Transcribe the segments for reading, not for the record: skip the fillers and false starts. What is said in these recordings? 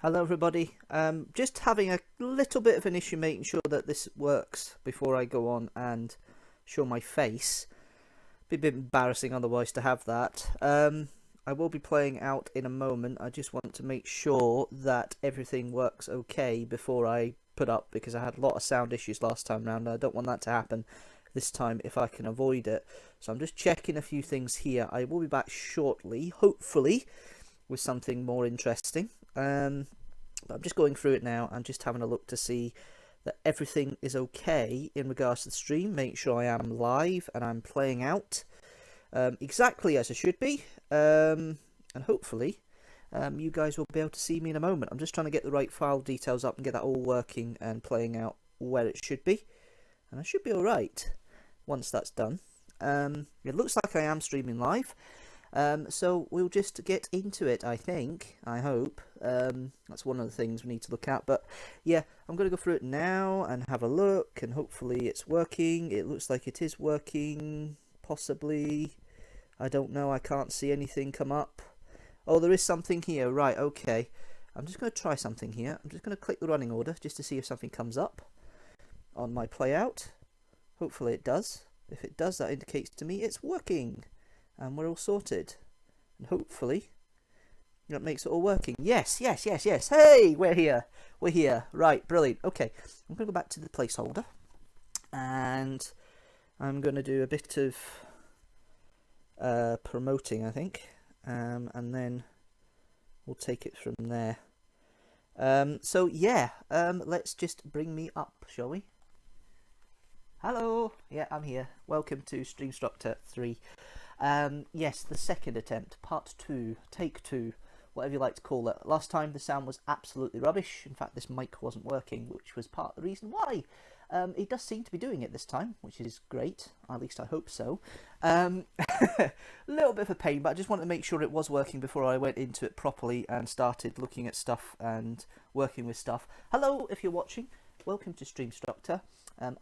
Hello everybody, just having a little bit of an issue making sure that this works before I go on and show my face. Be a bit embarrassing otherwise to have that. I will be playing out in a moment. I just want to make sure that everything works okay before I put up, because I had a lot of sound issues last time round and I don't want that to happen this time if I can avoid it. So I'm just checking a few things here. I will be back shortly, hopefully, with something more interesting. But I'm just going through it now and just having a look to see that everything is okay in regards to the stream. Make sure I am live and I'm playing out exactly as I should be, and hopefully you guys will be able to see me in a moment. I'm just trying to get the right file details up and get that all working and playing out where it should be, and I should be alright once that's done. It looks like I am streaming live. So we'll just get into it, I hope. That's one of the things we need to look at. But yeah, I'm going to go through it now and have a look, and hopefully it's working. It looks like it is working, possibly. I don't know, I can't see anything come up. Oh, there is something here, right, okay. I'm just going to try something here. I'm just going to click the running order just to see if something comes up on my playout. Hopefully it does. If it does, that indicates to me it's working. And we're all sorted. And hopefully that makes it all working. Yes. Hey, we're here. Right, brilliant. Okay, I'm going to go back to the placeholder. And I'm going to do a bit of promoting, I think. And then we'll take it from there. So, yeah. Let's just bring me up, shall we? Hello. Yeah, I'm here. Welcome to Streamstructor 3. Yes, the second attempt, part 2, take 2, whatever you like to call it. Last time the sound was absolutely rubbish. In fact, this mic wasn't working, which was part of the reason why. It does seem to be doing it this time, which is great. At least I hope so. A little bit of a pain, but I just wanted to make sure it was working before I went into it properly and started looking at stuff and working with stuff. Hello, if you're watching. Welcome to Streamstructor.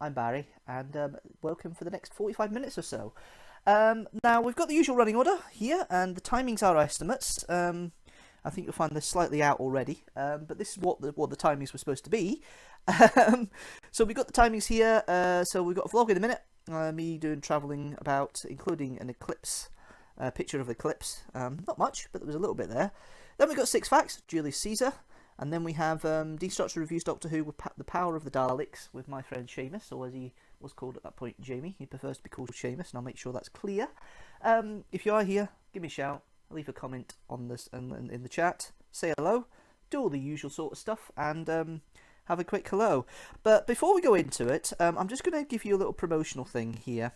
I'm Barry, and welcome for the next 45 minutes or so. Now we've got the usual running order here, and the timings are estimates. I think you'll find this slightly out already, but this is what the timings were supposed to be. So we've got the timings here. So we've got a vlog in a minute, me doing travelling about, including an eclipse, picture of eclipse. Not much, but there was a little bit there. Then we've got 6 facts, Julius Caesar, and then we have Deanstructor reviews Doctor Who with the power of the Daleks with my friend Seamus, or as he was called at that point, Jamie. He prefers to be called Seamus, and I'll make sure that's clear. If you are here, give me a shout, leave a comment on this and in the chat, say hello, do all the usual sort of stuff, and have a quick hello. But before we go into it, I'm just going to give you a little promotional thing here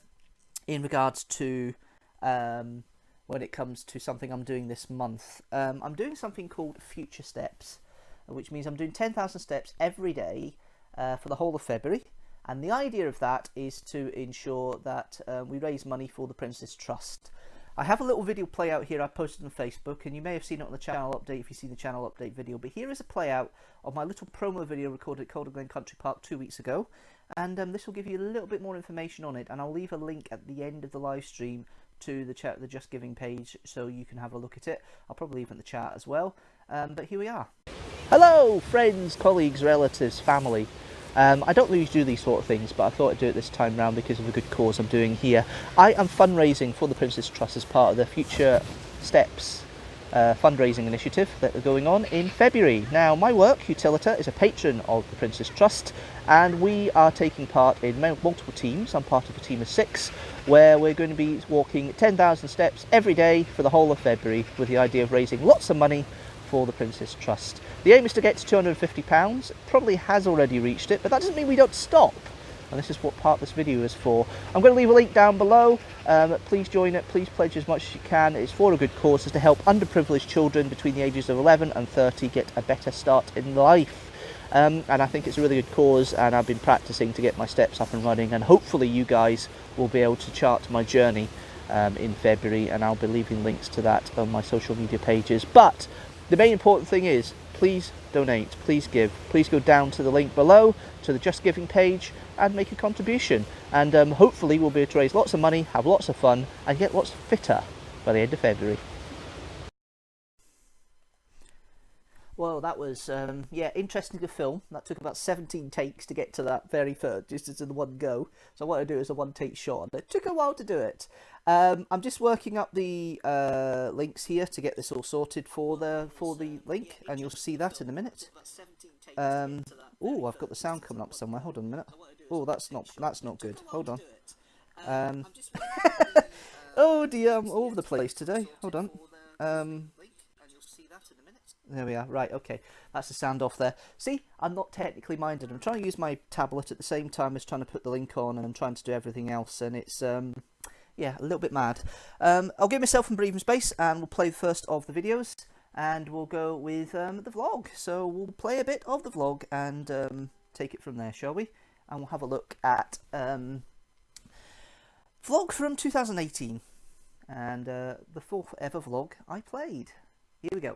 in regards to when it comes to something I'm doing this month. I'm doing something called Future Steps, which means I'm doing 10,000 steps every day for the whole of February. And the idea of that is to ensure that we raise money for the Princess Trust. I have a little video play out here I posted on Facebook, and you may have seen it on the channel update if you've seen the channel update video. But here is a play out of my little promo video recorded at Calder Glen Country Park 2 weeks ago. And this will give you a little bit more information on it. And I'll leave a link at the end of the live stream to the Just Giving page so you can have a look at it. I'll probably leave it in the chat as well. But here we are. Hello, friends, colleagues, relatives, family. I don't usually do these sort of things, but I thought I'd do it this time round because of a good cause I'm doing here. I am fundraising for the Princess Trust as part of the Future Steps fundraising initiative that are going on in February. Now, my work, Utilita, is a patron of the Princess Trust, and we are taking part in multiple teams. I'm part of a team of 6, where we're going to be walking 10,000 steps every day for the whole of February, with the idea of raising lots of money for the Princess Trust. The aim is to get to £250. It probably has already reached it, but that doesn't mean we don't stop. And this is what part of this video is for. I'm going to leave a link down below. Please join it. Please pledge as much as you can. It's for a good cause. It's to help underprivileged children between the ages of 11 and 30 get a better start in life. And I think it's a really good cause, and I've been practicing to get my steps up and running, and hopefully you guys will be able to chart my journey in February, and I'll be leaving links to that on my social media pages. But the main important thing is, please donate, please give, please go down to the link below to the Just Giving page and make a contribution, and hopefully we'll be able to raise lots of money, have lots of fun, and get lots fitter by the end of February. Well, that was, yeah, interesting to film. That took about 17 takes to get to that very first, just as in one go. So what I do is a one-take shot. It took a while to do it. I'm just working up the links here to get this all sorted for the link, and you'll see that in a minute. Oh, I've got the sound coming up somewhere. Hold on a minute. Oh, that's not good. Hold on. Oh dear, I'm all over the place today. Hold on. There we are. Right, okay. That's the sound off there. See, I'm not technically minded. I'm trying to use my tablet at the same time as trying to put the link on, and I'm trying to do everything else, and it's, yeah, a little bit mad. I'll give myself some breathing space, and we'll play the first of the videos, and we'll go with the vlog. So we'll play a bit of the vlog and take it from there, shall we? And we'll have a look at vlog from 2018, and the 4th ever vlog I played. Here we go.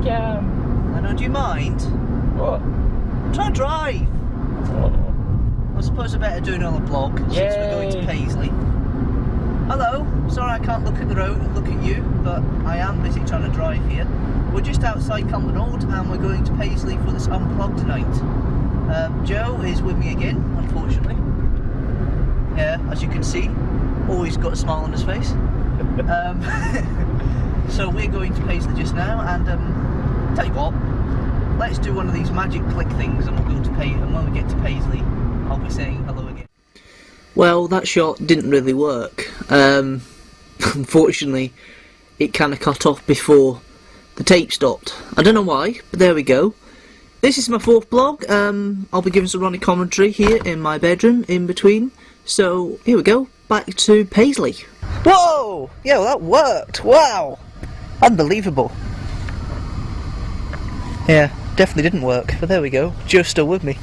I know, do you mind? What? I'm trying to drive. Oh. I suppose I better do another vlog since we're going to Paisley. Hello, sorry I can't look at the road and look at you, but I am busy trying to drive here. We're just outside Cumbernauld and we're going to Paisley for this Unplugged tonight. Joe is with me again, unfortunately. Yeah, as you can see, always got a smile on his face. So we're going to Paisley just now, and tell you what, let's do one of these magic click things, and we'll go to Paisley. And when we get to Paisley, I'll be saying hello again. Well, that shot didn't really work. Unfortunately, it kind of cut off before the tape stopped. I don't know why, but there we go. This is my 4th vlog. I'll be giving some running commentary here in my bedroom in between. So here we go, back to Paisley. Whoa! Yeah, well, that worked. Wow! Unbelievable. Yeah, definitely didn't work, but there we go. Joe's still with me.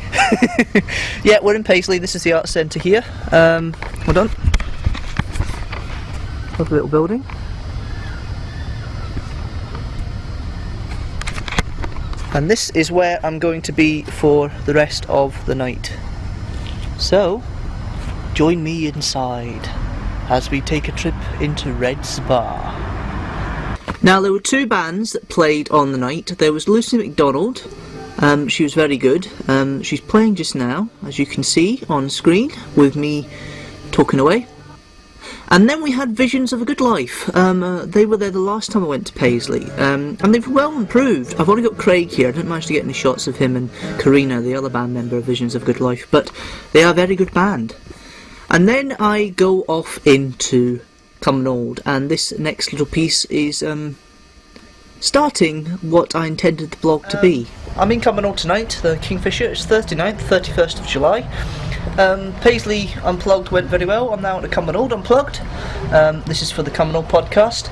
Yeah, we're in Paisley. This is the art centre here. Hold on. Lovely little building. And this is where I'm going to be for the rest of the night. So, join me inside as we take a trip into Red's Bar. Now, there were 2 bands that played on the night. There was Lucy McDonald. She was very good. She's playing just now, as you can see on screen, with me talking away. And then we had Visions of a Good Life. They were there the last time I went to Paisley, and they've well improved. I've only got Craig here. I didn't manage to get any shots of him and Karina, the other band member of Visions of a Good Life, but they are a very good band. And then I go off into Cumbernauld, and this next little piece is starting what I intended the blog to be. I'm in Cumbernauld tonight, the Kingfisher. It's Thursday night, the 31st of July. Paisley Unplugged went very well. I'm now at the Cumbernauld Unplugged. This is for the Cumbernauld podcast.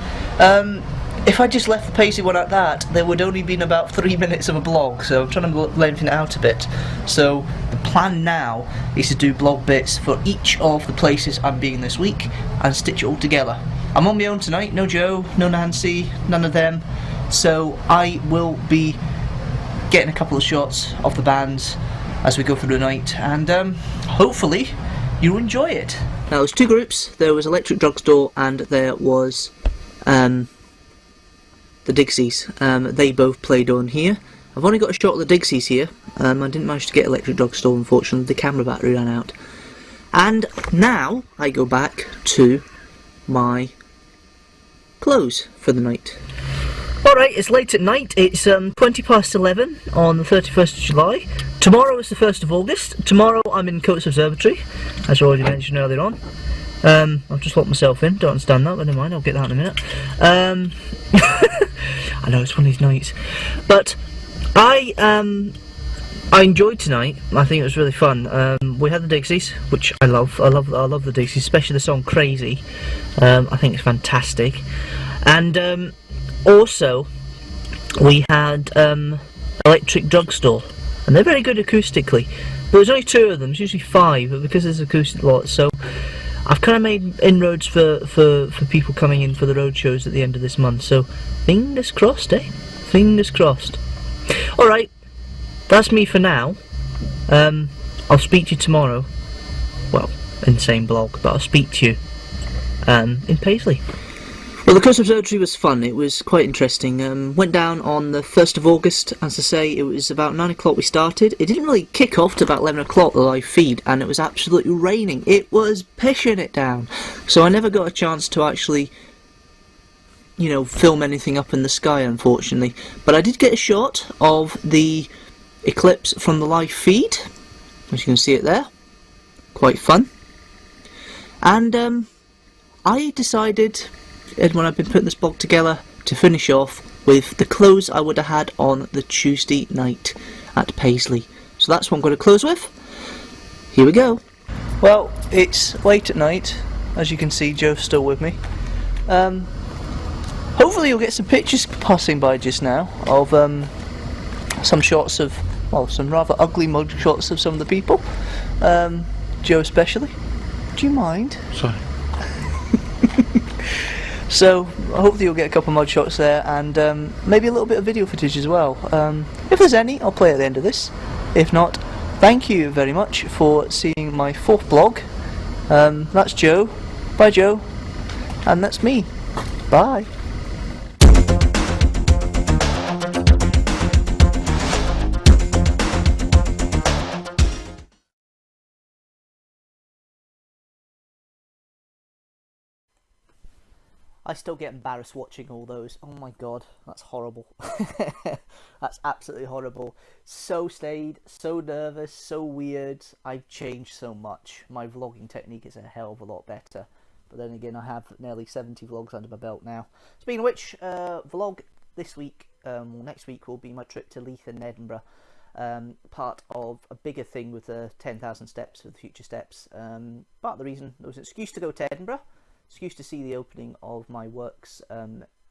If I just left the Paisley one at that, there would only been about 3 minutes of a blog, so I'm trying to lengthen it out a bit. So the plan now is to do blog bits for each of the places I'm being this week and stitch it all together. I'm on my own tonight, no Joe, no Nancy, none of them, so I will be getting a couple of shots of the bands as we go through the night, and hopefully you'll enjoy it. Now, there's 2 groups. There was Electric Drugstore and there was the Dixies. They both played on here. I've only got a shot of the Dixies here. I didn't manage to get Electric Drugstore, unfortunately. The camera battery ran out. And now I go back to my clothes for the night. Alright, it's late at night. It's 11:20 on the 31st of July. Tomorrow is the 1st of August. Tomorrow I'm in Coates Observatory, as I already mentioned earlier on. I've just locked myself in, don't understand that, but never mind, I'll get that in a minute. I know, it's one of these nights. But I enjoyed tonight. I think it was really fun. We had the Dixies, which I love. I love the Dixies, especially the song Crazy. I think it's fantastic. And also we had Electric Drugstore, and they're very good acoustically. But there's only 2 of them, there's usually 5, but because there's acoustic lots, so I've kind of made inroads for people coming in for the road shows at the end of this month, so fingers crossed, eh? Fingers crossed. Alright, that's me for now. I'll speak to you tomorrow. Well, in the same blog, but I'll speak to you in Paisley. Well, the Curse Observatory was fun. It was quite interesting. Went down on the 1st of August, as I say. It was about 9 o'clock we started. It didn't really kick off to about 11 o'clock, the live feed, and it was absolutely raining. It was pissing it down. So I never got a chance to actually, you know, film anything up in the sky, unfortunately. But I did get a shot of the eclipse from the live feed, as you can see it there. Quite fun. And I decided, when I've been putting this blog together, to finish off with the close I would have had on the Tuesday night at Paisley. So that's what I'm going to close with. Here we go. Well, it's late at night. As you can see, Joe's still with me. Hopefully you'll get some pictures passing by just now of some shots of, well, some rather ugly mug shots of some of the people. Joe especially. Do you mind? Sorry. So hopefully you'll get a couple of mud shots there, and maybe a little bit of video footage as well. If there's any, I'll play at the end of this. If not, thank you very much for seeing my 4th blog. That's Joe. Bye, Joe. And that's me. Bye. I still get embarrassed watching all those. Oh my god, that's horrible. That's absolutely horrible. So stayed, so nervous, so weird. I've changed so much. My vlogging technique is a hell of a lot better. But then again, I have nearly 70 vlogs under my belt now. Speaking of which, vlog this week, or next week, will be my trip to Leith in Edinburgh. Part of a bigger thing with the 10,000 steps, with future steps. Part of the reason there was an excuse to go to Edinburgh. Excuse to see the opening of my works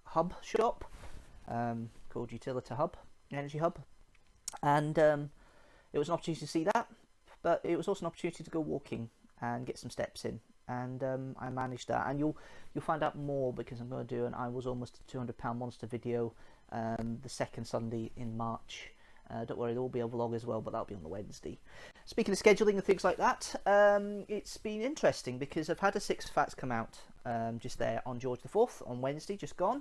hub shop called Utility Hub, Energy Hub, and it was an opportunity to see that, but it was also an opportunity to go walking and get some steps in, and I managed that, and you'll find out more because I'm going to do an I Was Almost a £200 Monster video the second Sunday in March. Don't worry, there will be a vlog as well, but that'll be on the Wednesday. Speaking of scheduling and things like that, it's been interesting because I've had a 6 facts come out just there on George the 4th on Wednesday, just gone.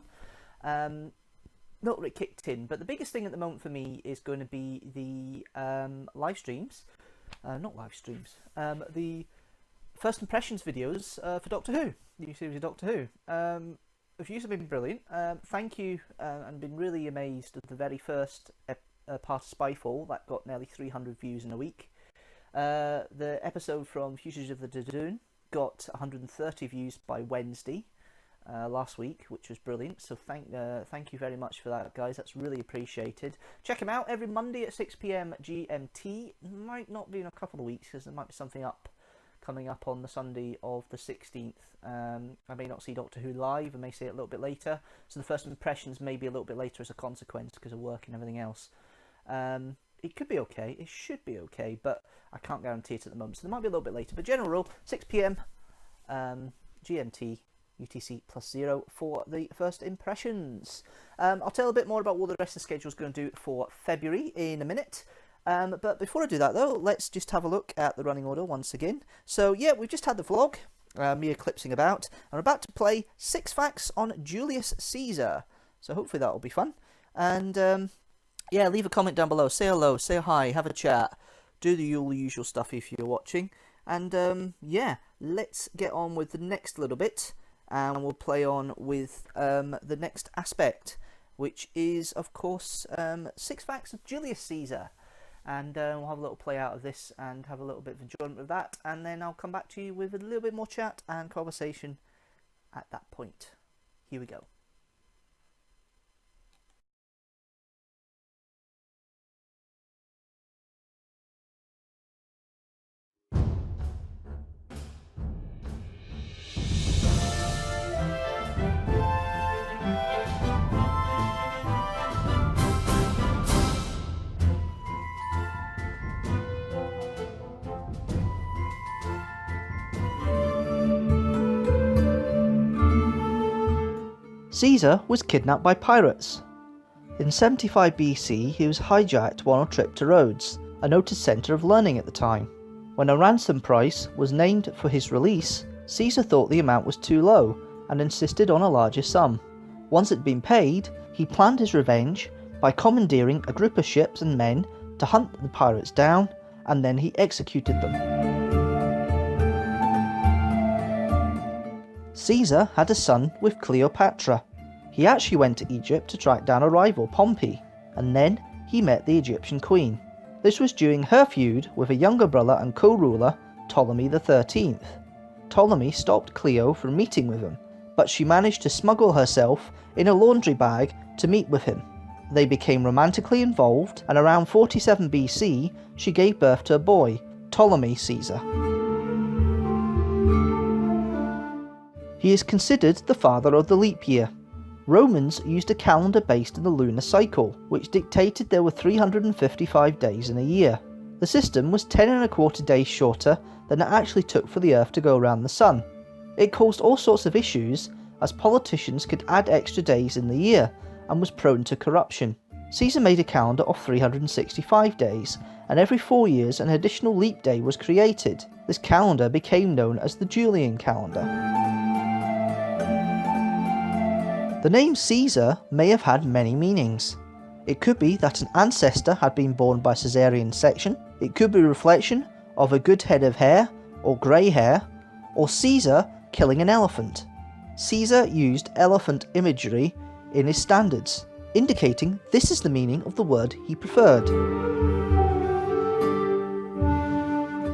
Not really kicked in, but the biggest thing at the moment for me is going to be the live streams. Not live streams. The first impressions videos for Doctor Who. The new series of Doctor Who. The views have been brilliant. Thank you, and been really amazed at the very first part of Spyfall that got nearly 300 views in a week. The episode from Fugitives of the Dadoon got 130 views by Wednesday last week, which was brilliant. So thank you very much for that, guys. That's really appreciated. Check them out every Monday at 6 PM GMT. Might not be in a couple of weeks because there might be something coming up on the Sunday of the 16th. I may not see Doctor Who live. I may see it a little bit later. So the first impressions may be a little bit later as a consequence because of work and everything else. It could be okay, it should be okay, but I can't guarantee it at the moment, so there might be a little bit later. But general rule, 6 PM GMT UTC +0 for the first impressions. I'll tell a bit more about what the rest of the schedule is going to do for February in a minute. But before I do that though, let's just have a look at the running order once again. So yeah, we've just had the vlog, me eclipsing about. I'm about to play 6 facts on Julius Caesar, so hopefully that will be fun. And yeah, leave a comment down below, say hello, say hi, have a chat, do the usual stuff if you're watching. And yeah, let's get on with the next little bit, and we'll play on with the next aspect, which is, of course, 6 facts of Julius Caesar. And we'll have a little play out of this and have a little bit of enjoyment with that, and then I'll come back to you with a little bit more chat and conversation at that point. Here we go. Caesar was kidnapped by pirates. In 75 BC, he was hijacked while on a trip to Rhodes, a noted centre of learning at the time. When a ransom price was named for his release, Caesar thought the amount was too low and insisted on a larger sum. Once it had been paid, he planned his revenge by commandeering a group of ships and men to hunt the pirates down, and then he executed them. Caesar had a son with Cleopatra. He actually went to Egypt to track down a rival, Pompey, and then he met the Egyptian queen. This was during her feud with a younger brother and co-ruler, Ptolemy XIII. Ptolemy stopped Cleo from meeting with him, but she managed to smuggle herself in a laundry bag to meet with him. They became romantically involved, and around 47 BC, she gave birth to a boy, Ptolemy Caesar. He is considered the father of the leap year. Romans used a calendar based on the lunar cycle, which dictated there were 355 days in a year. The system was 10¼ days shorter than it actually took for the Earth to go around the Sun. It caused all sorts of issues, as politicians could add extra days in the year, and was prone to corruption. Caesar made a calendar of 365 days, and every 4 years an additional leap day was created. This calendar became known as the Julian calendar. The name Caesar may have had many meanings. It could be that an ancestor had been born by caesarean section, it could be a reflection of a good head of hair or grey hair, or Caesar killing an elephant. Caesar used elephant imagery in his standards, indicating this is the meaning of the word he preferred.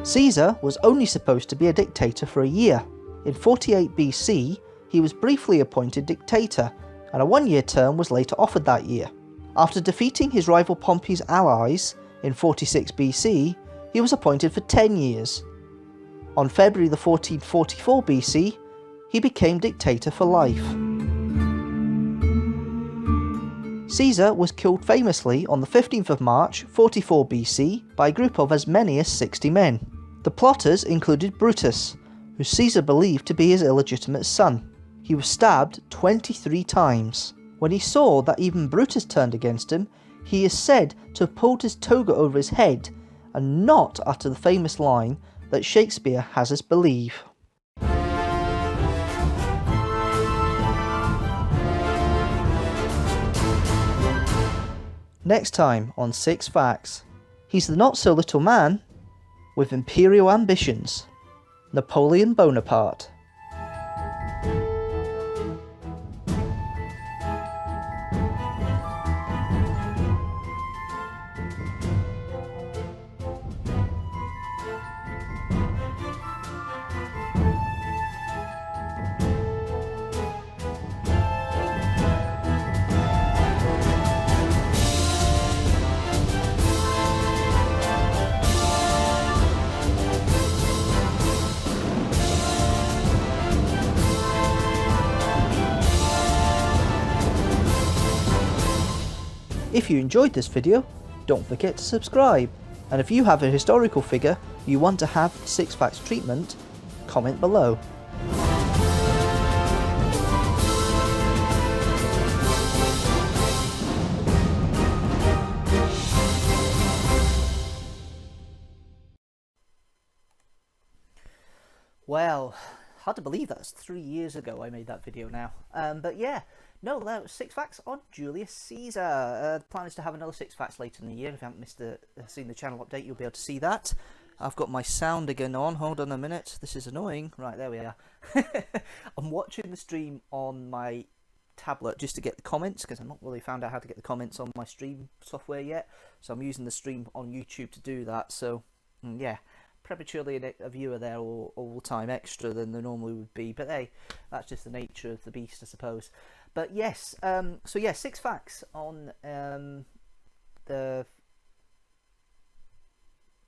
Caesar was only supposed to be a dictator for a year. In 48 BC, he was briefly appointed dictator, and a 1-year term was later offered that year. After defeating his rival Pompey's allies in 46 BC, he was appointed for 10 years. On February 1444 BC, he became dictator for life. Caesar was killed famously on the 15th of March 44 BC by a group of as many as 60 men. The plotters included Brutus, who Caesar believed to be his illegitimate son. He was stabbed 23 times. When he saw that even Brutus turned against him, he is said to have pulled his toga over his head and not utter the famous line that Shakespeare has us believe. Next time on 6 Facts, he's the not-so-little man with imperial ambitions, Napoleon Bonaparte. If you enjoyed this video, don't forget to subscribe, and if you have a historical figure you want to have 6 Facts treatment, comment below. Well, hard to believe that's 3 years ago I made that video now. But yeah, no, that was 6 Facts on Julius Caesar. The plan is to have another 6 Facts later in the year. If you haven't seen the channel update, you'll be able to see that. I've got my sound again on. Hold on a minute. This is annoying. Right, there we are. I'm watching the stream on my tablet just to get the comments, because I've not really found out how to get the comments on my stream software yet. So I'm using the stream on YouTube to do that. So, yeah. Prematurely a viewer there all time extra than there normally would be, but hey, that's just the nature of the beast, I suppose. But yes, so yeah, 6 Facts on the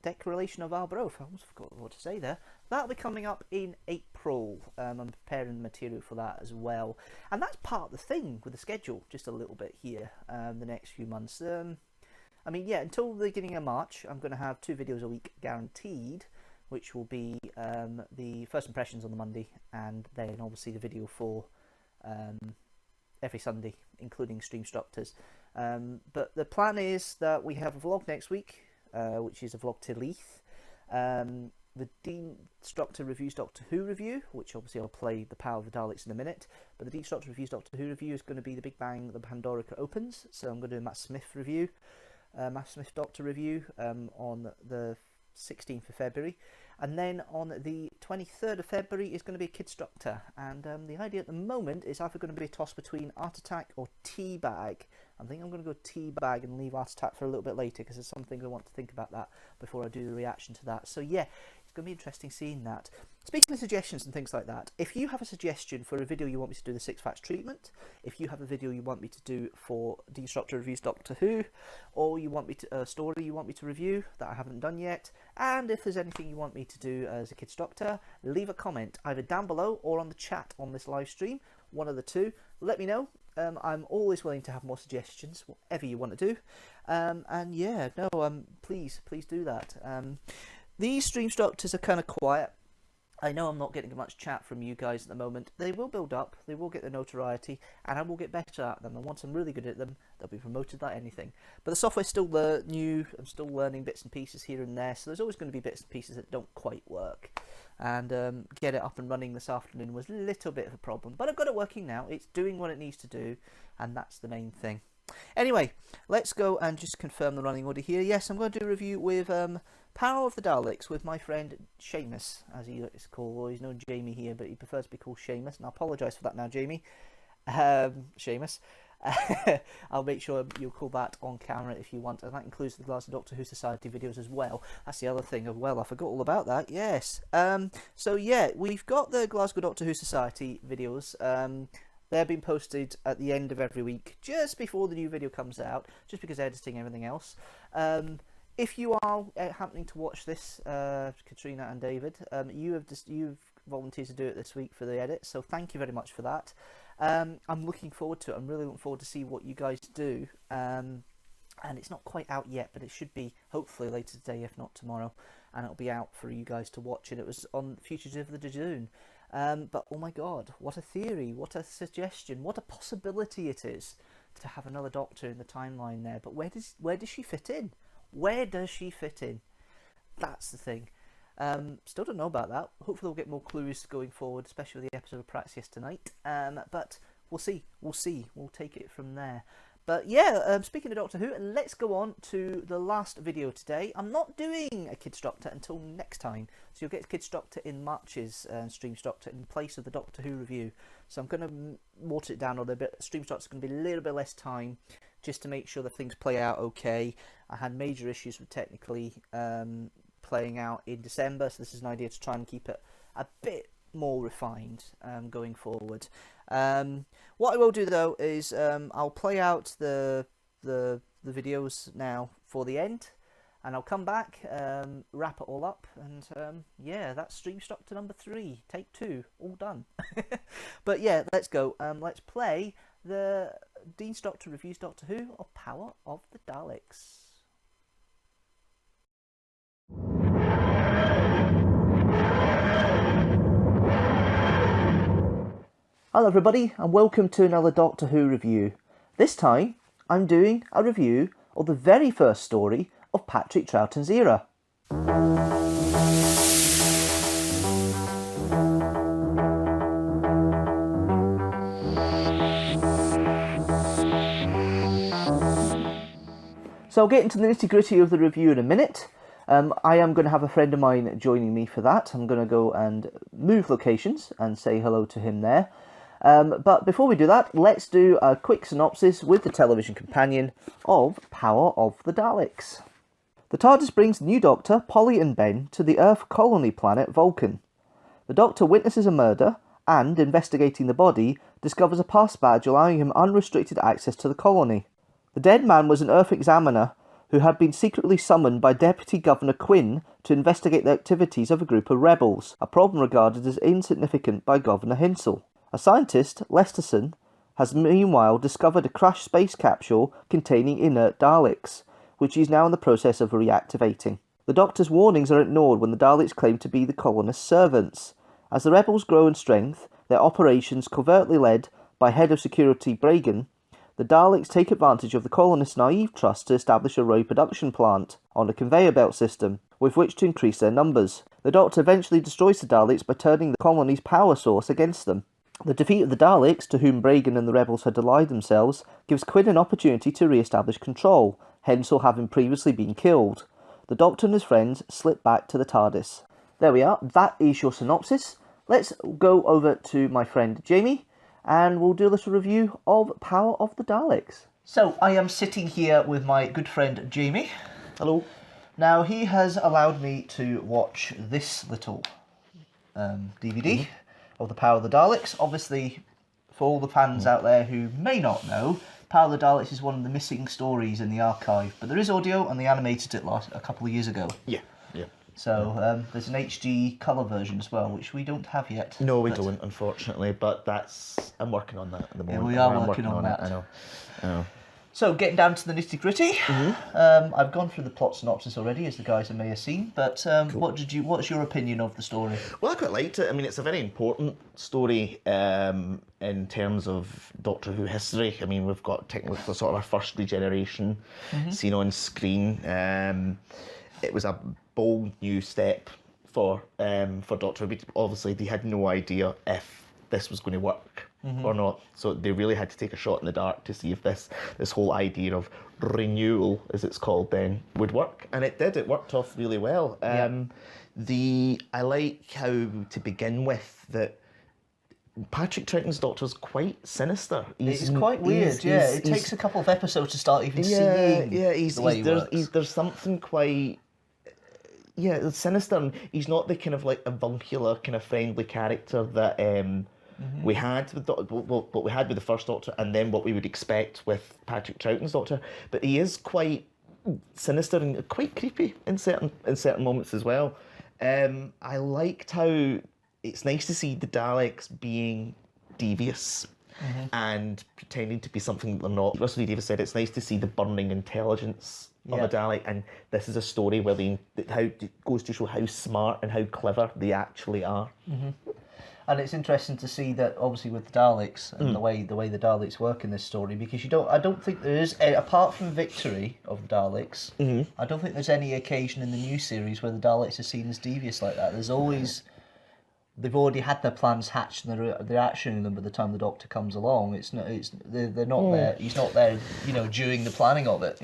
Declaration of Arbroath. I almost forgot what to say there. That'll be coming up in April. I'm preparing the material for that as well, and that's part of the thing with the schedule, just a little bit here, the next few months. I mean, yeah, until the beginning of March, I'm going to have 2 videos a week guaranteed, which will be the first impressions on the Monday, and then obviously the video for every Sunday, including Streamstructors. But the plan is that we have a vlog next week, which is a vlog to Leith. The Deanstructor reviews Doctor Who review, which obviously I'll play the Power of the Daleks in a minute. But the Deanstructor reviews Doctor Who review is going to be the Big Bang, the Pandorica opens. So I'm going to do a Matt Smith review, Matt Smith Doctor review on the 16th of February. And then on the 23rd of February is going to be a Kidstructor. And the idea at the moment is either going to be a toss between Art Attack or Teabag. I think I'm going to go Teabag and leave Art Attack for a little bit later, because there's something I want to think about that before I do the reaction to that. So yeah, it's going to be interesting seeing that. Speaking of suggestions and things like that, if you have a suggestion for a video you want me to do the 6 Facts treatment, if you have a video you want me to do for Deanstructor reviews Doctor Who, or you want me to a story you want me to review that I haven't done yet, and if there's anything you want me to do as a Kidstructor, leave a comment either down below or on the chat on this live stream, one of the two. Let me know. I'm always willing to have more suggestions, whatever you want to do. And yeah, no, please do that. These Streamstructors are kind of quiet. I know I'm not getting much chat from you guys at the moment. They will build up, they will get the notoriety, and I will get better at them. And once I'm really good at them, they'll be promoted like anything. But the software's still new, I'm still learning bits and pieces here and there, so there's always going to be bits and pieces that don't quite work. And get it up and running this afternoon was a little bit of a problem. But I've got it working now, it's doing what it needs to do, and that's the main thing. Anyway, let's go and just confirm the running order here. Yes, I'm going to do a review with Power of the Daleks with my friend Seamus, as he is called. Well, he's known Jamie here, but he prefers to be called Seamus, and I apologise for that now, Jamie. Seamus. I'll make sure you'll call that on camera if you want, and that includes the Glasgow Doctor Who Society videos as well. That's the other thing as well, I forgot all about that, yes. So yeah, we've got the Glasgow Doctor Who Society videos. They're being posted at the end of every week, just before the new video comes out, just because editing and everything else. If you are happening to watch this, Katrina and David, you've volunteered to do it this week for the edit, so thank you very much for that. I'm looking forward to it. I'm really looking forward to see what you guys do. And it's not quite out yet, but it should be hopefully later today, if not tomorrow, and it'll be out for you guys to watch. And it was on Fugitive of the June. But oh my god, what a theory, what a suggestion, what a possibility it is to have another Doctor in the timeline there. But where does she fit in? Where does she fit in? That's the thing. Still don't know about that. Hopefully we'll get more clues going forward, especially with the episode of Praxis tonight. But we'll see. We'll take it from there. But yeah, speaking of Doctor Who, let's go on to the last video today. I'm not doing a Kidstructor until next time. So you'll get Kidstructor in March's Streamstructor in place of the Doctor Who review. So I'm going to water it down a little bit. Streamstructor's going to be a little bit less time, just to make sure that things play out okay. I had major issues with technically playing out in December, so this is an idea to try and keep it a bit more refined going forward. What I will do though is I'll play out the videos now for the end, and I'll come back, wrap it all up, and yeah, that's Streamstructor number 3, take 2, all done. But yeah, let's go. Let's play the Deanstructor reviews Doctor Who or Power of the Daleks. Hello everybody, and welcome to another Doctor Who review. This time I'm doing a review of the very first story of Patrick Troughton's era. So I'll get into the nitty-gritty of the review in a minute. I am going to have a friend of mine joining me for that. I'm going to go and move locations and say hello to him there. But before we do that, let's do a quick synopsis with the television companion of Power of the Daleks. The TARDIS brings the new Doctor, Polly and Ben, to the Earth colony planet Vulcan. The Doctor witnesses a murder and, investigating the body, discovers a pass badge allowing him unrestricted access to the colony. The dead man was an Earth examiner who had been secretly summoned by Deputy Governor Quinn to investigate the activities of a group of rebels, a problem regarded as insignificant by Governor Hinsel. A scientist, Lesterson, has meanwhile discovered a crashed space capsule containing inert Daleks, which he is now in the process of reactivating. The Doctor's warnings are ignored when the Daleks claim to be the colonists' servants. As the rebels grow in strength, their operations covertly led by Head of Security Bragan, the Daleks take advantage of the colonists' naive trust to establish a roe production plant on a conveyor belt system, with which to increase their numbers. The Doctor eventually destroys the Daleks by turning the colony's power source against them. The defeat of the Daleks, to whom Bragan and the rebels had allied themselves, gives Quinn an opportunity to re-establish control, Hensel having previously been killed. The Doctor and his friends slip back to the TARDIS. There we are, that is your synopsis. Let's go over to my friend Jamie, and we'll do a little review of Power of the Daleks. So, I am sitting here with my good friend Jamie. Hello. Now, he has allowed me to watch this little DVD of the Power of the Daleks. Obviously, for all the fans out there who may not know, Power of the Daleks is one of the missing stories in the archive, but there is audio, and they animated it a couple of years ago. Yeah. So there's an HD colour version as well, which we don't have yet. No, we don't, unfortunately, but I'm working on that at the moment. Yeah, we are working on that. I know. So, getting down to the nitty-gritty, I've gone through the plot synopsis already, as the guys may have seen, but Cool. what's your opinion of the story? Well, I quite liked it. I mean, it's a very important story in terms of Doctor Who history. I mean, we've got technically sort of our first regeneration seen on screen. It was a bold new step for Doctor Who. Obviously, they had no idea if this was going to work or not, so they really had to take a shot in the dark to see if this whole idea of renewal, as it's called then, would work, and it did. It worked off really well. I like how, to begin with, that Patrick Troughton's Doctor's quite sinister. It's quite weird, it takes a couple of episodes to start even seeing the way he works. There's something quite... Yeah, it's sinister, and he's not the kind of like avuncular, kind of friendly character that we had with what we had with the first Doctor, and then what we would expect with Patrick Troughton's Doctor. But he is quite sinister and quite creepy in certain moments as well. I liked how it's nice to see the Daleks being devious and pretending to be something that they're not. Russell T Davies said it's nice to see the burning intelligence of a Dalek, and this is a story where it goes to show how smart and how clever they actually are. And it's interesting to see that, obviously, with the Daleks and the way the Daleks work in this story, because I don't think there is, apart from Victory of the Daleks, I don't think there's any occasion in the new series where the Daleks are seen as devious like that. There's always... They've already had their plans hatched, and they're actioning them by the time the Doctor comes along. They're not there. He's not there, during the planning of it.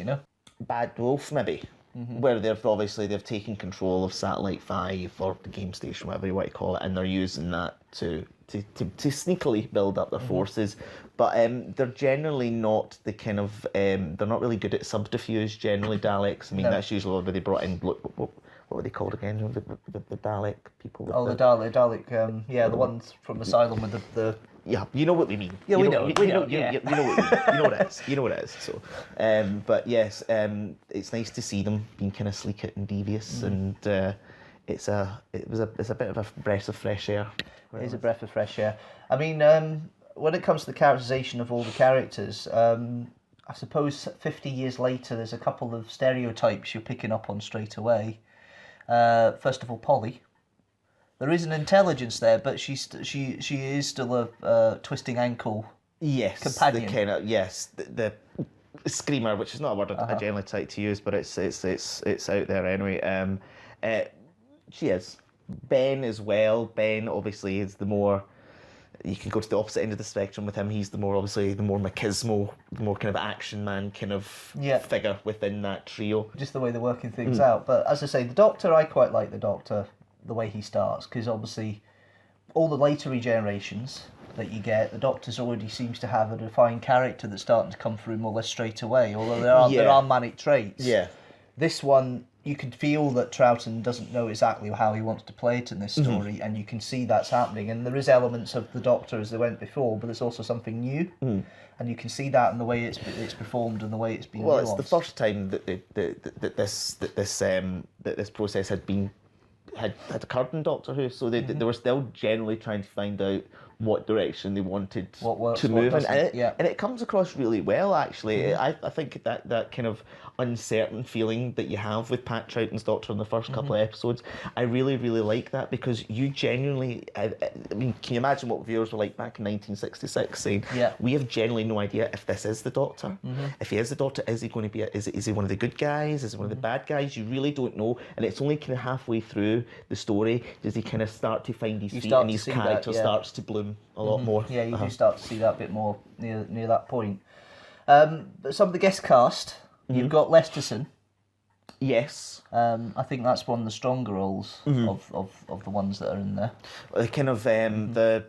Bad Wolf, maybe, where they've taken control of Satellite 5 or the game station, whatever you want to call it, and they're using that to sneakily build up their forces. But they're generally not the kind of they're not really good at subterfuge. Generally, Daleks. I mean, that's usually where they brought in. What were they called again? The Dalek people. The Dalek. The ones from Asylum with the. Yeah, you know what we mean. Yeah, we know. You know what we mean. You know what it is. So, but yes, it's nice to see them being kind of sleek and devious, and it's a bit of a breath of fresh air. It is a breath of fresh air. I mean, when it comes to the characterization of all the characters, I suppose 50 years later, there's a couple of stereotypes you're picking up on straight away. First of all, Polly. There is an intelligence there, but she is still a twisting ankle companion. The screamer, which is not a word I generally like to use, but it's out there anyway. She is. Ben as well. Ben obviously is the more. You can go to the opposite end of the spectrum with him. He's the more machismo, the more kind of action man kind of figure within that trio. Just the way they're working things out. But as I say, the Doctor, I quite like the Doctor, the way he starts, because obviously all the later regenerations that you get, the Doctor's already seems to have a defined character that's starting to come through more or less straight away, although there are manic traits. Yeah. This one, you can feel that Troughton doesn't know exactly how he wants to play it in this story, and you can see that's happening. And there is elements of the Doctor as they went before, but there's also something new, and you can see that in the way it's performed and the way it's been. Well, nuanced. it's the first time that this process had occurred in Doctor Who, so they were still generally trying to find out what direction they wanted What works, to what move in. doesn't, And it comes across really well, actually. I think that kind of uncertain feeling that you have with Pat Troughton's Doctor in the first couple of episodes, I really, really like that, because you genuinely, I mean, can you imagine what viewers were like back in 1966 saying, we have genuinely no idea if this is the Doctor. If he is the Doctor, is he going to be, is he one of the good guys? Is he one of the bad guys? You really don't know. And it's only kind of halfway through the story does he kind of start to find his feet, and his character starts to bloom a lot more. Yeah, you do start to see that a bit more near that point. But some of the guest cast, you've got Lesterson. Yes. I think that's one of the stronger roles of the ones that are in there. Kind of the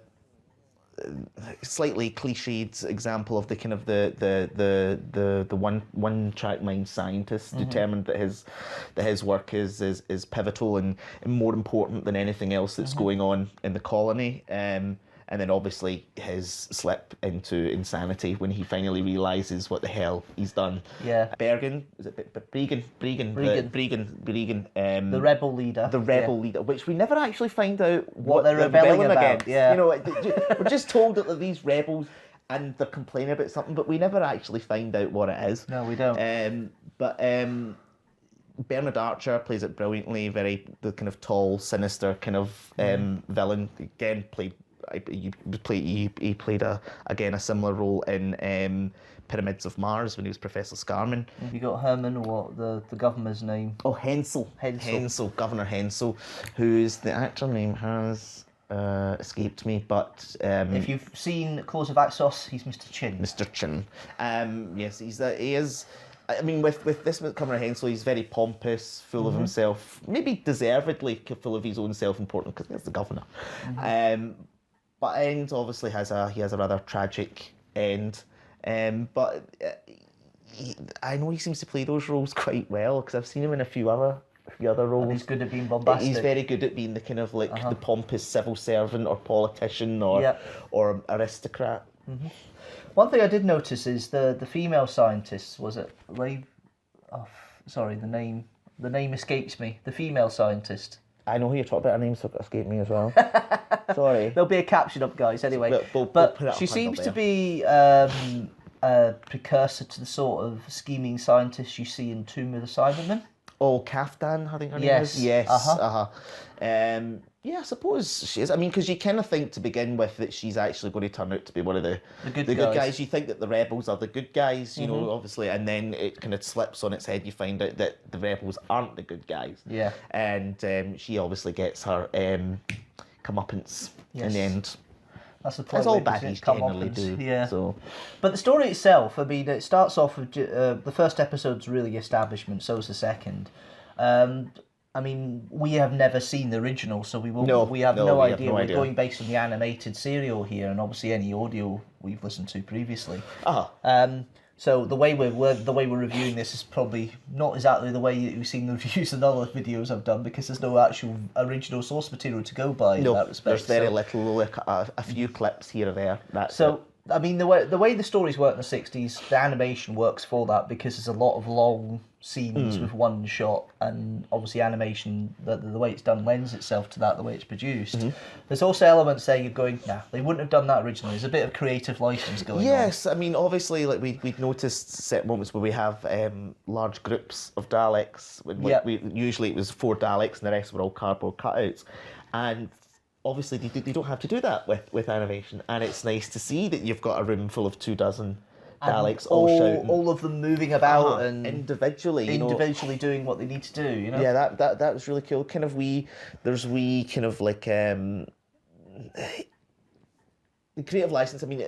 slightly cliched example of the kind of the one track mind scientist determined that his work is pivotal and more important than anything else that's going on in the colony. And then obviously his slip into insanity when he finally realises what the hell he's done. Yeah. Bergen, is it Bregan? The rebel leader. The rebel leader, which we never actually find out what they're rebelling about. Against. Yeah. You know, we're just told that they're these rebels and they're complaining about something, but we never actually find out what it is. No, we don't. Bernard Archer plays it brilliantly. The kind of tall, sinister kind of villain. Again, he played a similar role in Pyramids of Mars when he was Professor Scarman. Have you got Herman, or what the governor's name? Oh, Hensel, Governor Hensel, whose the actor name has escaped me, but if you've seen Claws of Axos, he's Mr. Chin. Mr. Chin. Yes, he is. I mean, with this Governor Hensel, he's very pompous, full of himself, maybe deservedly full of his own self-importance, because he's the governor. But end obviously has a rather tragic end. But I know he seems to play those roles quite well, because I've seen him in a few other roles. And he's good at being bombastic. He's very good at being the kind of like the pompous civil servant or politician or aristocrat. One thing I did notice is the female scientists, was it the name escapes me. The female scientist. I know who you're talking about. Her name's escaped me as well. Sorry. There'll be a caption up, guys, anyway. We'll but she seems to be a precursor to the sort of scheming scientist you see in Tomb of the Cybermen. Oh, Kaftan, I think her name is. Yes. Yeah, I suppose she is. I mean, because you kind of think to begin with that she's actually going to turn out to be one of the good guys. You think that the rebels are the good guys, you know, obviously, and then it kind of slips on its head. You find out that the rebels aren't the good guys. Yeah. And she obviously gets her comeuppance in the end. That's the point. That's all baddies generally do. Yeah. So. But the story itself, I mean, it starts off with the first episode's really establishment, so is the second. I mean, we have never seen the original, so we have no idea. We're going based on the animated serial here, and obviously any audio we've listened to previously. So the way we're reviewing this is probably not exactly the way you've seen the reviews and other videos I've done, because there's no actual original source material to go by in that respect. There's very little, like a few clips here or there. I mean, the way the stories work in the 60s, the animation works for that, because there's a lot of long scenes with one shot, and obviously animation, the way it's done lends itself to that, the way it's produced. There's also elements there you're going, nah, they wouldn't have done that originally. There's a bit of creative license going on. Yes, I mean, obviously, like we'd noticed certain moments where we have large groups of Daleks. Usually it was 4 Daleks and the rest were all cardboard cutouts. And obviously they don't have to do that with animation, and it's nice to see that you've got a room full of 24 Daleks all shouting, all of them moving about and individually doing what they need to do. You know, yeah, that was really cool. Kind of there's kind of like the creative license. I mean,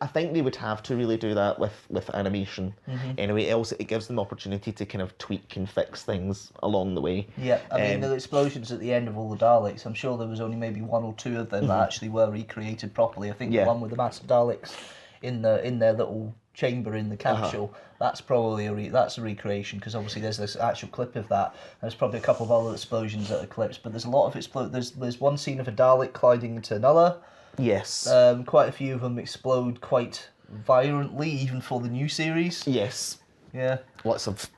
I think they would have to really do that with animation. Anyway, else it gives them opportunity to kind of tweak and fix things along the way. Yeah, I mean, the explosions at the end of all the Daleks, I'm sure there was only maybe 1 or 2 of them that actually were recreated properly. I think the one with the massive Daleks in their little chamber in the capsule, that's probably that's a recreation, because obviously there's this actual clip of that. There's probably a couple of other explosions that are clips, but there's a lot of there's one scene of a Dalek colliding into another. Yes. Quite a few of them explode quite violently, even for the new series. Yes. Yeah. Lots of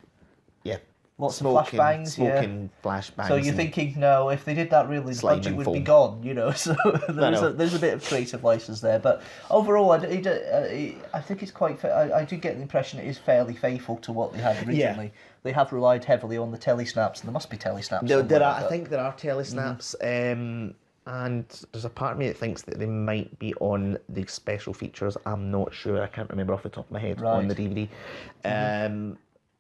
Lots of flashbangs, smoking flashbangs. So you're thinking, no, if they did that, really, the budget would be gone, you know. So there's a bit of creative license there, but overall, I think it's quite. I do get the impression it is fairly faithful to what they had originally. Yeah. They have relied heavily on the telesnaps, and there must be telesnaps. I think there are telesnaps, and there's a part of me that thinks that they might be on the special features. I'm not sure. I can't remember off the top of my head on the DVD.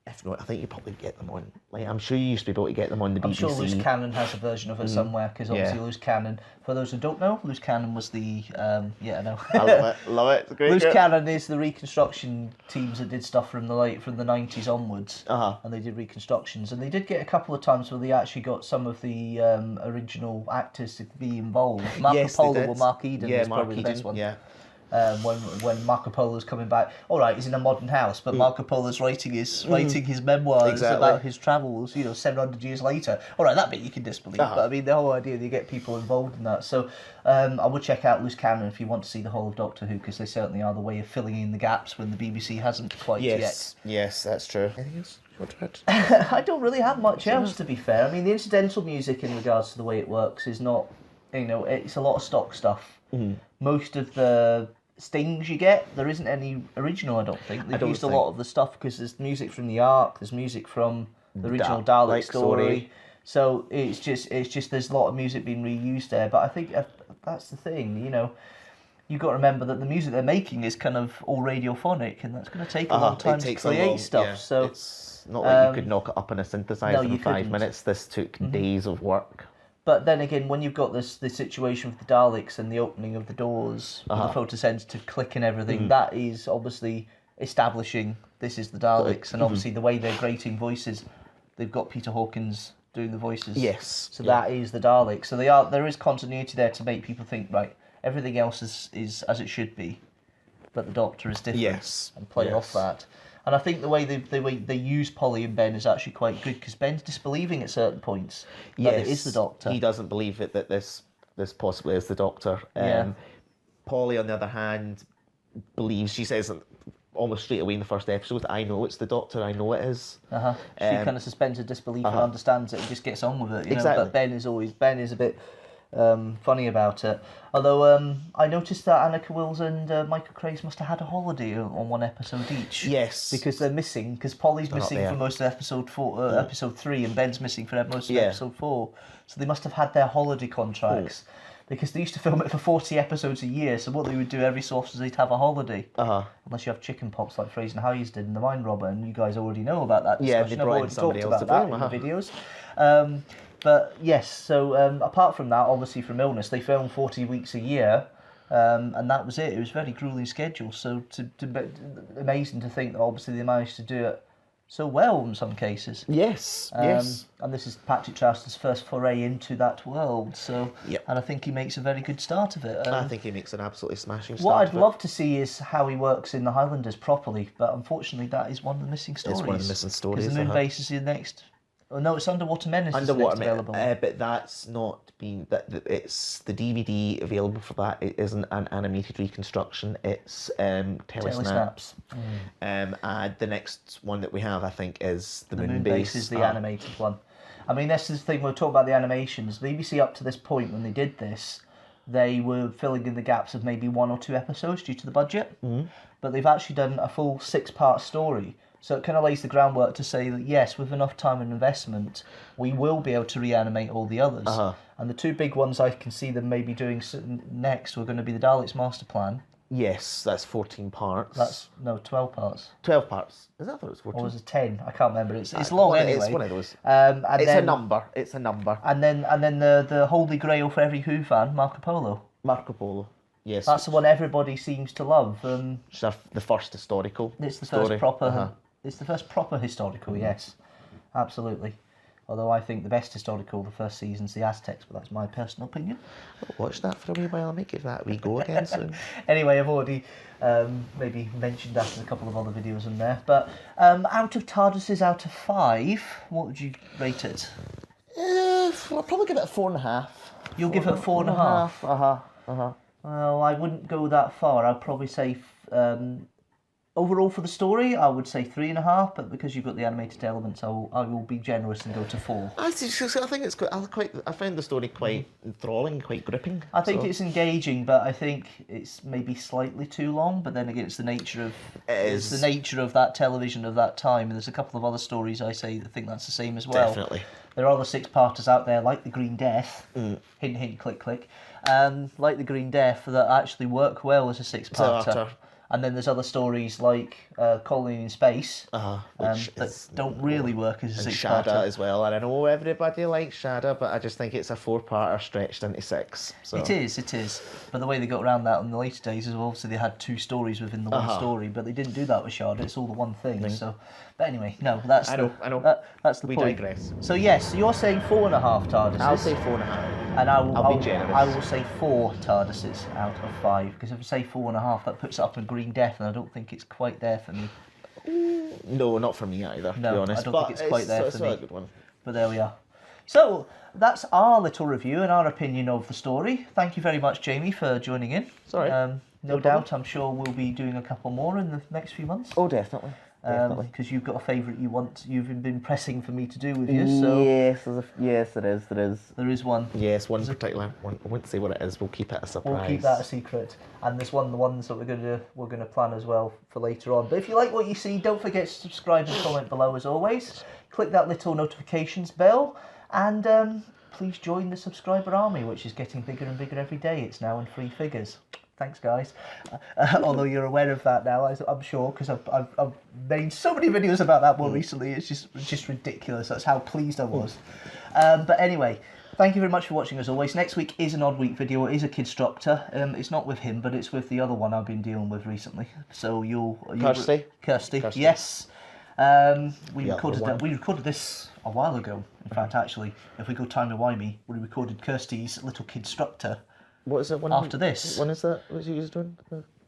If not, I think you probably get them on. Like, I'm sure you used to be able to get them on the BBC. I'm sure Loose Cannon has a version of it somewhere, because obviously Loose Cannon, for those who don't know, Loose Cannon was the I know. I love it. It's a great Loose Cannon is the reconstruction teams that did stuff from the 90s onwards, and they did reconstructions, and they did get a couple of times where they actually got some of the original actors to be involved. Marco Polo or Mark Eden is probably the best one. Yeah. When Marco Polo's coming back, all right, he's in a modern house, but Marco Polo's writing his memoirs about his travels, 700 years later. All right, that bit you can disbelieve, but I mean the whole idea that you get people involved in that. So I would check out Loose Cannon if you want to see the whole of Doctor Who, because they certainly are the way of filling in the gaps when the BBC hasn't quite yet. Yes, that's true. Anything else? I don't really have much else, to be fair. I mean, the incidental music in regards to the way it works is not, it's a lot of stock stuff. Most of the stings you get, there isn't any original, I don't think. They've used a lot of the stuff because there's music from the Ark, there's music from the original Dalek story. So it's just there's a lot of music being reused there. But I think that's the thing, you've got to remember that the music they're making is kind of all radiophonic, and that's going to take a long time to create stuff. Yeah. So it's not like you could knock it up on a synthesizer in 5 minutes. This took days of work. But then again, when you've got this situation with the Daleks and the opening of the doors, with the photosensitive click and everything, that is obviously establishing this is the Daleks, and obviously the way they're grating voices, they've got Peter Hawkins doing the voices. Yes. So that is the Daleks. So there is continuity there to make people think, right, everything else is as it should be, but the Doctor is different. Yes. And play off that. And I think the way they use Polly and Ben is actually quite good, because Ben's disbelieving at certain points that it is the Doctor. He doesn't believe that this possibly is the Doctor. Polly, on the other hand, believes. She says almost straight away in the first episode, "I know it's the Doctor. I know it is." She kind of suspends her disbelief and understands it and just gets on with it. Exactly. But Ben is a bit funny about it. Although I noticed that Annika Wills and Michael Craze must have had a holiday on one episode each. Yes. Because they're missing, because Polly's missing for most of episode 3, and Ben's missing for most of episode 4. So they must have had their holiday contracts. Because they used to film it for 40 episodes a year, so what they would do every so often is they'd have a holiday. Unless you have chicken pops like Fraser and Hayes did in The Mind Robber, and you guys already know about that discussion. I've already talked about that in the videos. But yes, so apart from that, obviously from illness, they filmed 40 weeks a year, and that was it. It was a very grueling schedule, so amazing to think that obviously they managed to do it so well in some cases. Yes. And this is Patrick Troughton's first foray into that world, so and I think he makes a very good start of it. I think he makes an absolutely smashing start. What I'd love to see is how he works in the Highlanders properly, but unfortunately that is one of the missing stories. It's one of the missing stories. Because the Moon Base is the next... Oh, no, it's Underwater Menace. Underwater Menace, but that's not been. It's the DVD available for that. It isn't an animated reconstruction. It's telesnaps. And the next one that we have, I think, is the Moon Base. Is the animated one. I mean, this is the thing. We'll talk about the animations. The BBC up to this point, when they did this, they were filling in the gaps of maybe 1 or 2 episodes due to the budget. But they've actually done a full 6-part story. So it kind of lays the groundwork to say that, yes, with enough time and investment, we will be able to reanimate all the others. And the 2 big ones I can see them maybe doing next were going to be the Daleks Master Plan. Yes, that's 14 parts. 12 parts. 12 parts. Is that? I thought it was 14. Or was it 10? I can't remember. It's long anyway. It's one of those. It's a number. It's a number. And then the holy grail for every Who fan, Marco Polo. Marco Polo. Yes. That's the one everybody seems to love. It's the first historical. It's the first proper. It's the first proper historical, yes. Absolutely. Although I think the best historical, the first season's the Aztecs, but that's my personal opinion. I'll watch that for a wee while. I may give that a wee go again soon. Anyway, I've already maybe mentioned that in a couple of other videos in there. But out of TARDISes out of 5, what would you rate it? I'll probably give it a 4.5. You'll give it a 4.5? Well, I wouldn't go that far. I'd probably say overall for the story, I would say 3.5, but because you've got the animated elements, I will be generous and go to 4. I think it's I found the story quite enthralling, quite gripping. I think it's engaging, but I think it's maybe slightly too long. But then again, it's the nature of that television of that time. And there's a couple of other stories I think that's the same as well. Definitely. There are other 6-parters out there, like the Green Death. Hint, hint, click, click. Like the Green Death, that actually work well as a 6-parter. And then there's other stories like Colony in Space that don't really work as a 6-parter. Shada as well, and I know everybody likes Shada, but I just think it's a 4-parter stretched into 6. So. It is. But the way they got around that in the later days is obviously they had 2 stories within the one story, but they didn't do that with Shada. It's all the one thing. So, but anyway, no, that's I know. That's the point. We digress. So yes, you're saying 4.5 TARDISes. I'll say 4.5. And I'll be generous. I will say 4 TARDISes out of 5, because if I say 4.5, that puts it up in Green Death, and I don't think it's quite there for me. No, not for me either, to be honest. I don't think it's quite there for me. It's a good one. But there we are. So, that's our little review and our opinion of the story. Thank you very much, Jamie, for joining in. Sorry. No doubt, I'm sure we'll be doing a couple more in the next few months. Oh, definitely. Because you've got a favourite you've been pressing for me to do with you. So Yes, it is. There is one. Yes, one particular one. I won't say what it is. We'll keep it a surprise. We'll keep that a secret. And there's the ones that we're gonna plan as well for later on. But if you like what you see, don't forget to subscribe and comment below as always. Click that little notifications bell, and please join the subscriber army, which is getting bigger and bigger every day. It's now in 3 figures. Thanks, guys. Although you're aware of that now, I'm sure, because I've made so many videos about that more recently. It's just ridiculous. That's how pleased I was. But anyway, thank you very much for watching as always. Next week is an odd week video. It is a Kidstructor. It's not with him, but it's with the other one I've been dealing with recently. So Kirsty. Yes. We recorded this a while ago. In fact, actually, if we go timey-wimey, we recorded Kirsty's little Kidstructor. What is it? After this. When is that? What's he doing?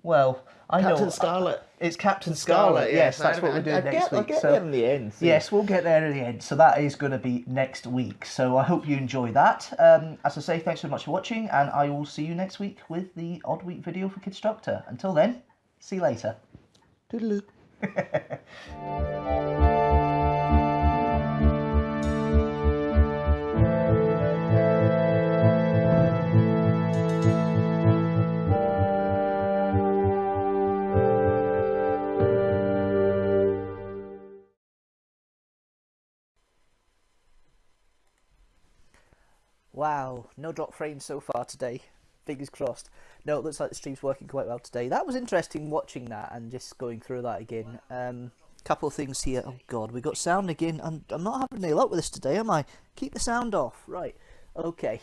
Well, I know. Captain Scarlet. It's Captain Scarlet, yes. That's what we're doing next week. I'll get there in the end. So. Yes, we'll get there in the end. So that is going to be next week. So I hope you enjoy that. As I say, thanks so much for watching, and I will see you next week with the Odd Week video for Kidstructor. Until then, see you later. Toodaloo. Wow, no drop frames so far today. Fingers crossed. No, it looks like the stream's working quite well today. That was interesting watching that and just going through that again. Couple of things here. Oh god, we got sound again. I'm not having any luck with this today, am I? Keep the sound off. Right. Okay.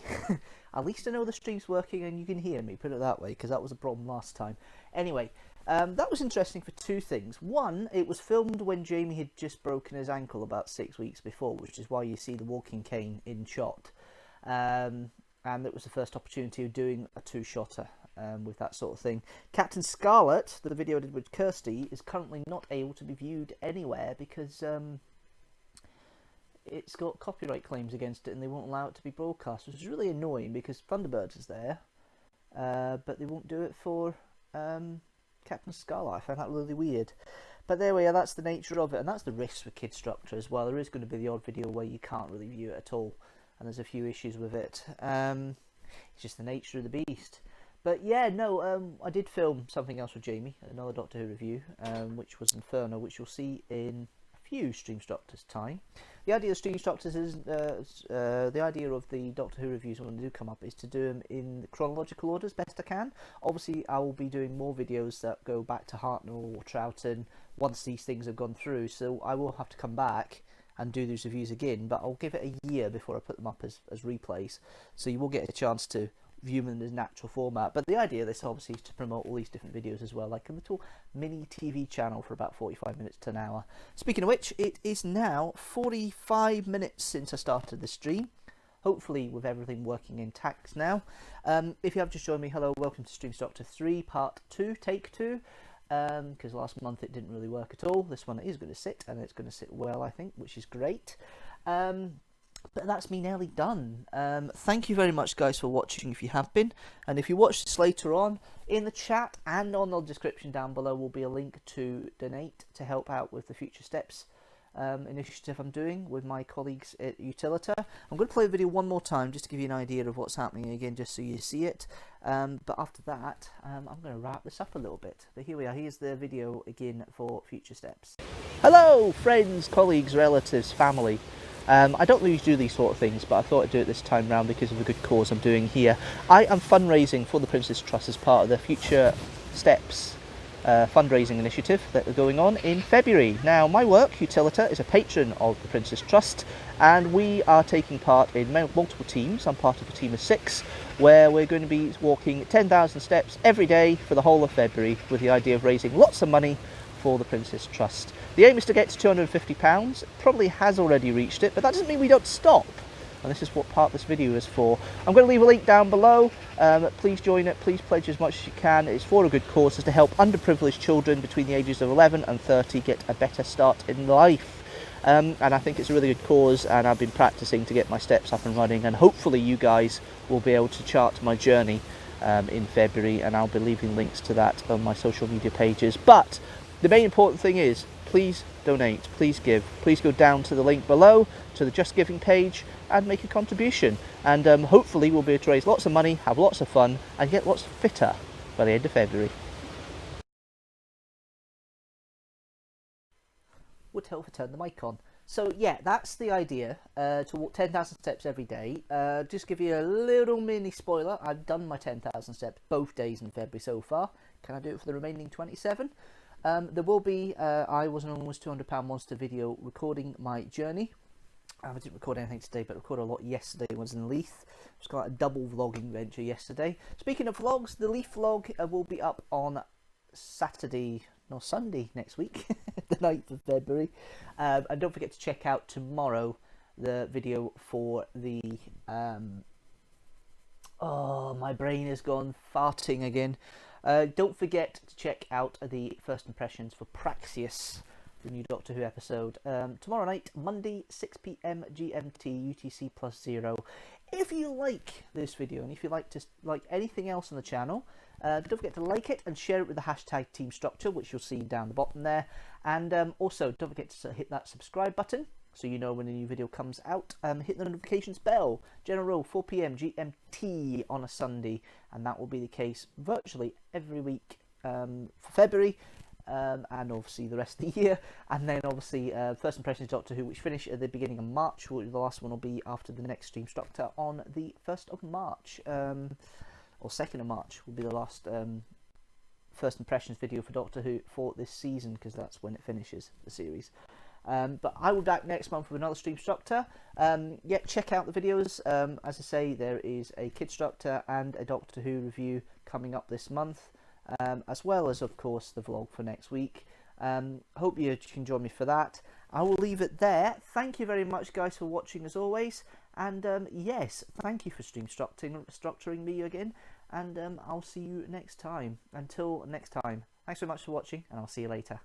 At least I know the stream's working and you can hear me, put it that way, because that was a problem last time. Anyway, that was interesting for 2 things. One, it was filmed when Jamie had just broken his ankle about 6 weeks before, which is why you see the walking cane in shot. And it was the first opportunity of doing a 2-shotter with that sort of thing. Captain Scarlet, the video I did with Kirsty, is currently not able to be viewed anywhere because it's got copyright claims against it and they won't allow it to be broadcast, which is really annoying because Thunderbirds is there, but they won't do it for Captain Scarlet. I find that really weird. But there we are, that's the nature of it, and that's the risk with Kidstructor as well. There is going to be the odd video where you can't really view it at all. And there's a few issues with it. It's just the nature of the beast. But yeah, no, I did film something else with Jamie, another Doctor Who review, which was Inferno, which you'll see in a few Streamstructors time. The idea of Streamstructors is, the idea of the Doctor Who reviews when they do come up is to do them in chronological order as best I can. Obviously, I will be doing more videos that go back to Hartnell or Troughton once these things have gone through, so I will have to come back and do these reviews again, but I'll give it a year before I put them up as replays, so you will get a chance to view them in this natural format. But the idea of this obviously is to promote all these different videos as well, like a little mini TV channel for about 45 minutes to an hour. Speaking of which, it is now 45 minutes since I started the stream, hopefully with everything working intact now. If you have just joined me, hello, welcome to Streamstructor 3 Part 2, Take 2. Because last month it didn't really work at all. This one is going to sit, and it's going to sit well, I think, which is great. but that's me nearly done. Thank you very much, guys, for watching if you have been. And if you watch this later on, in the chat and on the description down below will be a link to donate to help out with the Future Steps initiative I'm doing with my colleagues at Utilita. I'm going to play the video one more time just to give you an idea of what's happening again, just so you see it. But after that, I'm going to wrap this up a little bit. But here we are. Here's the video again for Future Steps. Hello, friends, colleagues, relatives, family. I don't usually do these sort of things, but I thought I'd do it this time round because of a good cause I'm doing here. I am fundraising for the Princess Trust as part of the Future Steps fundraising initiative that are going on in February. Now, my work, Utilita, is a patron of the Princess Trust, and we are taking part in multiple teams. I'm part of a team of 6, where we're going to be walking 10,000 steps every day for the whole of February, with the idea of raising lots of money for the Princess Trust. The aim is to get to £250. It probably has already reached it, but that doesn't mean we don't stop. And this is what part this video is for. I'm going to leave a link down below. Please join it. Please pledge as much as you can. It's for a good cause. It's to help underprivileged children between the ages of 11 and 30 get a better start in life. And I think it's a really good cause, and I've been practicing to get my steps up and running, and hopefully you guys will be able to chart my journey in February, and I'll be leaving links to that on my social media pages. But the main important thing is, please donate, please give, please go down to the link below to the Just Giving page and make a contribution, and hopefully we'll be able to raise lots of money, have lots of fun, and get lots fitter by the end of February. Would help if I turn the mic on. So yeah, that's the idea, to walk 10,000 steps every day. Just give you a little mini spoiler, I've done my 10,000 steps both days in February so far. Can I do it for the remaining 27? There will be, I was an almost £200 monster video recording my journey. I didn't record anything today, but recorded a lot yesterday. It was in Leith. It was quite a double vlogging venture yesterday. Speaking of vlogs, the Leith vlog will be up on Sunday next week, the 9th of February. And don't forget to check out tomorrow the video for the... oh, my brain has gone farting again. Don't forget to check out the first impressions for Praxius, the new Doctor Who episode, tomorrow night, Monday, 6 PM GMT, UTC +0. If you like this video, and if you like anything else on the channel, don't forget to like it and share it with the hashtag teamstructor, which you'll see down the bottom there. And also, don't forget to hit that subscribe button, so you know when a new video comes out. Hit the notifications bell, general rule, 4 PM GMT on a Sunday, and that will be the case virtually every week for February, and obviously the rest of the year. And then obviously First Impressions Doctor Who, which finish at the beginning of March. The last one will be after the next Streamstructor on the 1st of March, or 2nd of March will be the last First Impressions video for Doctor Who for this season, because that's when it finishes the series. But I will be back next month with another Streamstructor. Yeah, check out the videos. As I say, there is a Kidstructor and a Doctor Who review coming up this month, as well as, of course, the vlog for next week. Hope you can join me for that. I will leave it there. Thank you very much, guys, for watching as always. And yes, thank you for structuring me again. And I'll see you next time. Until next time, thanks very much for watching, and I'll see you later.